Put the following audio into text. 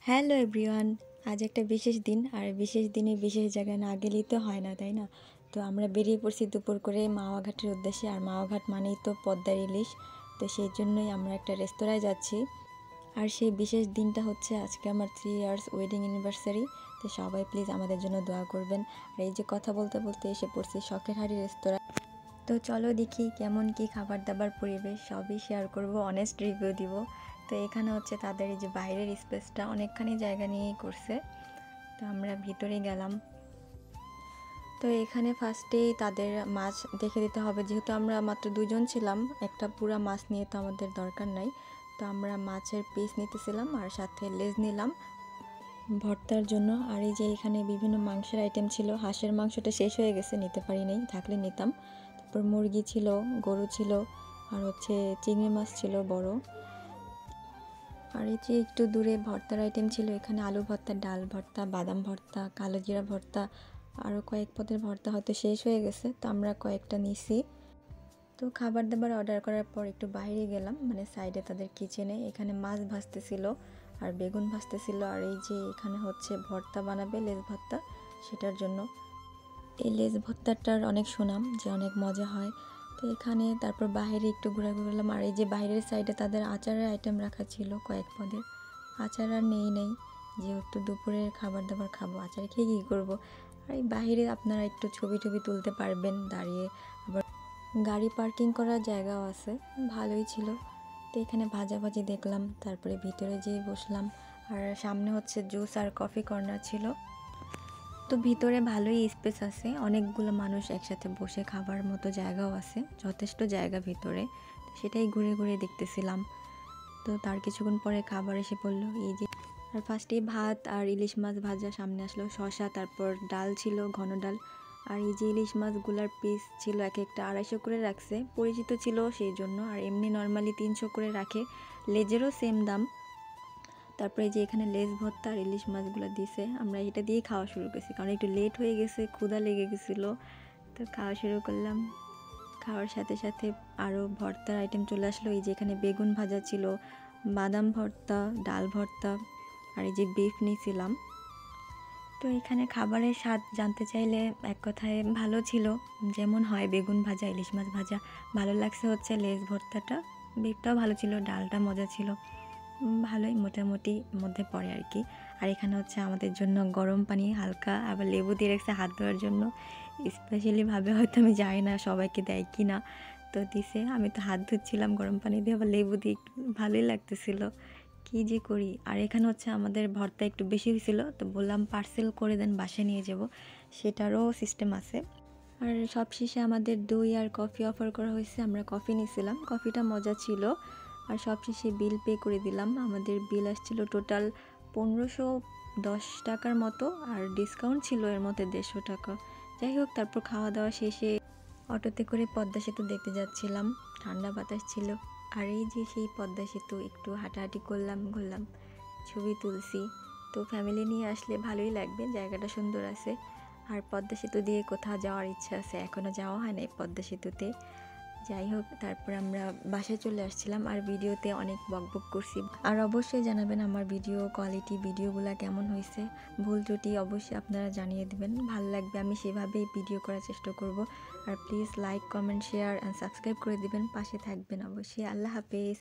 Hello everyone. আজ একটা বিশেষ দিন, আর বিশেষ দিনে বিশেষ জায়গায় না গেলেই তো হয় না, তাই না? তো আমরা বেরিয়ে পড়ছি দুপুর করে মাওয়া ঘাটের উদ্দেশ্যে। আর মাওয়া ঘাট মানেই তো পদ্মার ইলিশ। তো সেই জন্যই আমরা একটা রেস্তোরাঁয় যাচ্ছি। আর সেই বিশেষ দিনটা হচ্ছে আজকে আমার 3 ইয়ার্স ওয়েডিং অ্যানিভার্সারি। তো সবাই প্লিজ আমাদের জন্য দোয়া করবেন। আর এই যে কথা বলতে বলতে এসে পড়ছি শখের হাড়ি রেস্তোরাঁ। তো চলো দেখি কেমন কি খাবার দাবার পরিবেশ সবই শেয়ার করব, অনেস্ট রিভিউ দিব। তো এখানে হচ্ছে তাদের এই যে বাইরের স্পেসটা অনেকখানি জায়গা নিয়েই করছে। তো আমরা ভিতরে গেলাম। তো এখানে ফার্স্টেই তাদের মাছ দেখে দিতে হবে, যেহেতু আমরা মাত্র 2জন ছিলাম, একটা পুরা মাছ নিয়ে তো আমাদের দরকার নাই। তো আমরা মাছের পিস নিতেছিলাম আর সাথে লেজ নিলাম ভর্তার জন্য। আর এই যে এখানে বিভিন্ন মাংসের আইটেম ছিল। হাঁসের মাংসটা শেষ হয়ে গেছে, নিতে পারি নাই, থাকলে নিতাম। তারপর মুরগি ছিল, গরু ছিল, আর হচ্ছে চিংড়ি মাছ ছিল বড়। আর এই যে একটু দূরে ভর্তার আইটেম ছিল, এখানে আলু ভর্তা, ডাল ভর্তা, বাদাম ভর্তা, কালো জিরা ভর্তা, আরও কয়েক পদের ভর্তা হয়তো শেষ হয়ে গেছে, তো আমরা কয়েকটা নিছি। তো খাবার দাবার অর্ডার করার পর একটু বাইরে গেলাম, মানে সাইডে তাদের কিচেনে। এখানে মাছ ভাজতেছিল আর বেগুন ভাজতেছিল। আর এই যে এখানে হচ্ছে ভর্তা বানাবে, লেজ ভর্তা, সেটার জন্য। এই লেজ ভর্তাটার অনেক সুনাম, যে অনেক মজা হয়। তো এখানে তারপর বাইরে একটু ঘোরাঘুরি করলাম। আর এই যে বাইরের সাইডে তাদের আচারের আইটেম রাখা ছিল কয়েক পদের। আচার আর নেই, যেহেতু দুপুরের খাবার দাবার খাবো, আচার খেয়ে কী করবো। আর এই বাইরে আপনারা একটু ছবি টবি তুলতে পারবেন দাঁড়িয়ে। আবার গাড়ি পার্কিং করার জায়গাও আছে, ভালোই ছিল। তো এখানে ভাজাভাজি দেখলাম, তারপরে ভিতরে যেয়ে বসলাম। আর সামনে হচ্ছে জুস আর কফি কর্নার ছিল। তো ভিতরে ভালোই স্পেস আছে, অনেকগুলো মানুষ একসাথে বসে খাবার মতো জায়গাও আছে, যথেষ্ট জায়গা ভিতরে। সেটাই ঘুরে ঘুরে দেখতেছিলাম। তো তার কিছুক্ষণ পরে খাবার এসে পড়লো, এই যে। আর ফার্স্টেই ভাত আর ইলিশ মাছ ভাজা সামনে আসলো, শসা, তারপর ডাল ছিল, ঘন ডাল। আর এই যে ইলিশ মাছগুলার পিস ছিল এক একটা 250 করে রাখছে, পরিচিত ছিল সেই জন্য। আর এমনি নর্মালি 300 করে রাখে, লেজেরও সেম দাম। তারপরে যে এখানে লেজ ভর্তা আর ইলিশ মাছগুলো দিছে, আমরা এটা দিয়েই খাওয়া শুরু করেছি, কারণ একটু লেট হয়ে গেছে, ক্ষুধা লেগে গেছিলো। তো খাওয়া শুরু করলাম। খাওয়ার সাথে সাথে আরও ভর্তার আইটেম চলে আসলো। এই যে এখানে বেগুন ভাজা ছিল, বাদাম ভর্তা, ডাল ভর্তা, আর এই যে বিফ নিয়েছিলাম। তো এখানে খাবারের স্বাদ জানতে চাইলে এক কথায় ভালো ছিল, যেমন হয় বেগুন ভাজা, ইলিশ মাছ ভাজা। ভালো লাগছে হচ্ছে লেজ ভর্তাটা, বিফটাও ভালো ছিল, ডালটা মজা ছিল, ভালোই মোটামুটি মধ্যে পড়ে আর কি। আর এখানে হচ্ছে আমাদের জন্য গরম পানি হালকা, আবার লেবু দিয়ে রেখেছে হাত ধোয়ার জন্য স্পেশালিভাবে, হয়তো আমি জানি না সবাইকে দেয় কি না। তো দিছে, আমি তো হাত ধুচ্ছিলাম গরম পানি দিয়ে, আবার লেবু দিয়ে, একটু ভালোই লাগতেছিল। কী যে করি। আর এখানে হচ্ছে আমাদের ভর্তা একটু বেশি হয়েছিল, তো বললাম পার্সেল করে দেন, বাসায় নিয়ে যাব, সেটারও সিস্টেম আছে। আর সব শেষে আমাদের দই আর কফি অফার করা হয়েছে, আমরা কফি নিয়েছিলাম, কফিটা মজা ছিল। আর সব শেষে বিল পে করে দিলাম। আমাদের বিল আসছিল টোটাল 1510 টাকার মতো, আর ডিসকাউন্ট ছিল এর মধ্যে 150 টাকা। যাই হোক, তারপর খাওয়া দাওয়া শেষে অটোতে করে পদ্মা সেতু দেখতে যাচ্ছিলাম, ঠান্ডা বাতাস ছিল। আর এই যে সেই পদ্মা সেতু, একটু হাঁটাহাঁটি করলাম, ঘুরলাম, ছবি তুলছি। তো ফ্যামিলি নিয়ে আসলে ভালোই লাগবে, জায়গাটা সুন্দর আছে। আর পদ্মা সেতু দিয়ে কোথাও যাওয়ার ইচ্ছা আছে, এখনও যাওয়া হয় না এই পদ্মা সেতুতে। যাই হোক, তারপর আমরা বাসায় চলে আসছিলাম। আর ভিডিওতে অনেক বকবক করছি। আর অবশ্যই জানাবেন আমার ভিডিও কোয়ালিটি, ভিডিওগুলো কেমন হয়েছে, ভুল ত্রুটি অবশ্যই আপনারা জানিয়ে দেবেন, ভালো লাগবে, আমি সেভাবেই ভিডিও করার চেষ্টা করব। আর please like, comment, share and subscribe করে দিবেন, পাশে থাকবেন অবশ্যই। আল্লাহ হাফেজ।